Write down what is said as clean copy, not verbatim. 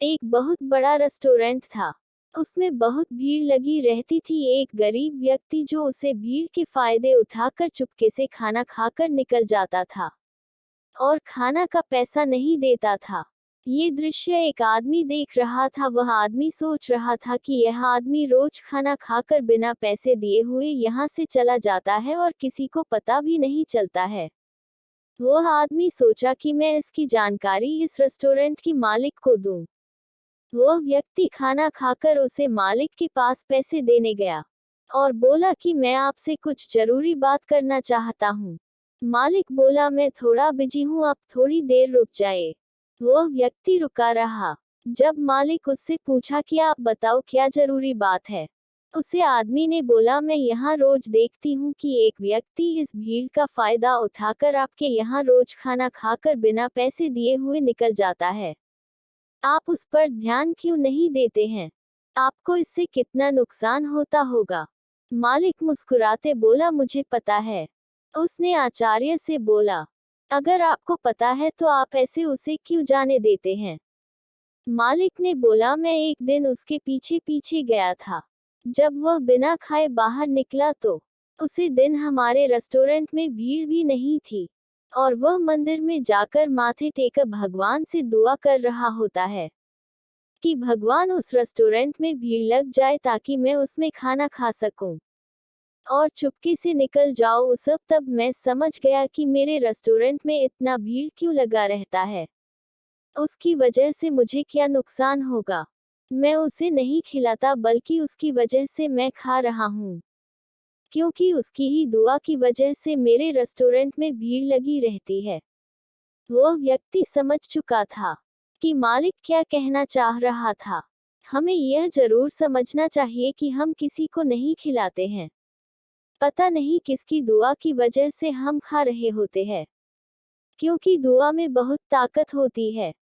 एक बहुत बड़ा रेस्टोरेंट था। उसमें बहुत भीड़ लगी रहती थी। एक गरीब व्यक्ति जो उसे भीड़ के फायदे उठाकर चुपके से खाना खाकर निकल जाता था और खाना का पैसा नहीं देता था। ये दृश्य एक आदमी देख रहा था। वह आदमी सोच रहा था कि यह आदमी रोज खाना खाकर बिना पैसे दिए हुए यहाँ से चला जाता है और किसी को पता भी नहीं चलता है। वह आदमी सोचा कि मैं इसकी जानकारी इस रेस्टोरेंट की मालिक को दूं। वह व्यक्ति खाना खाकर उसे मालिक के पास पैसे देने गया और बोला कि मैं आपसे कुछ जरूरी बात करना चाहता हूँ। मालिक बोला, मैं थोड़ा बिजी हूँ, आप थोड़ी देर रुक जाए। वह व्यक्ति रुका रहा। जब मालिक उससे पूछा कि आप बताओ क्या जरूरी बात है, उसे आदमी ने बोला, मैं यहाँ रोज देखती हूँ कि एक व्यक्ति इस भीड़ का फायदा उठाकर आपके यहाँ रोज खाना खाकर बिना पैसे दिए हुए निकल जाता है। आप उस पर ध्यान क्यों नहीं देते हैं? आपको इससे कितना नुकसान होता होगा? मालिक मुस्कुराते बोला, मुझे पता है। उसने आचार्य से बोला, अगर आपको पता है तो आप ऐसे उसे क्यों जाने देते हैं? मालिक ने बोला, मैं एक दिन उसके पीछे पीछे गया था। जब वह बिना खाए बाहर निकला तो उसी दिन हमारे रेस्टोरेंट में भीड़ भी नहीं थी और वह मंदिर में जाकर माथे टेकर भगवान से दुआ कर रहा होता है कि भगवान उस रेस्टोरेंट में भीड़ लग जाए ताकि मैं उसमें खाना खा सकूं और चुपके से निकल जाओ। उस वक्त तब मैं समझ गया कि मेरे रेस्टोरेंट में इतना भीड़ क्यों लगा रहता है। उसकी वजह से मुझे क्या नुकसान होगा? मैं उसे नहीं खिलाता बल्कि उसकी वजह से मैं खा रहा हूँ, क्योंकि उसकी ही दुआ की वजह से मेरे रेस्टोरेंट में भीड़ लगी रहती है। वह व्यक्ति समझ चुका था कि मालिक क्या कहना चाह रहा था। हमें यह जरूर समझना चाहिए कि हम किसी को नहीं खिलाते हैं। पता नहीं किसकी दुआ की वजह से हम खा रहे होते हैं, क्योंकि दुआ में बहुत ताकत होती है।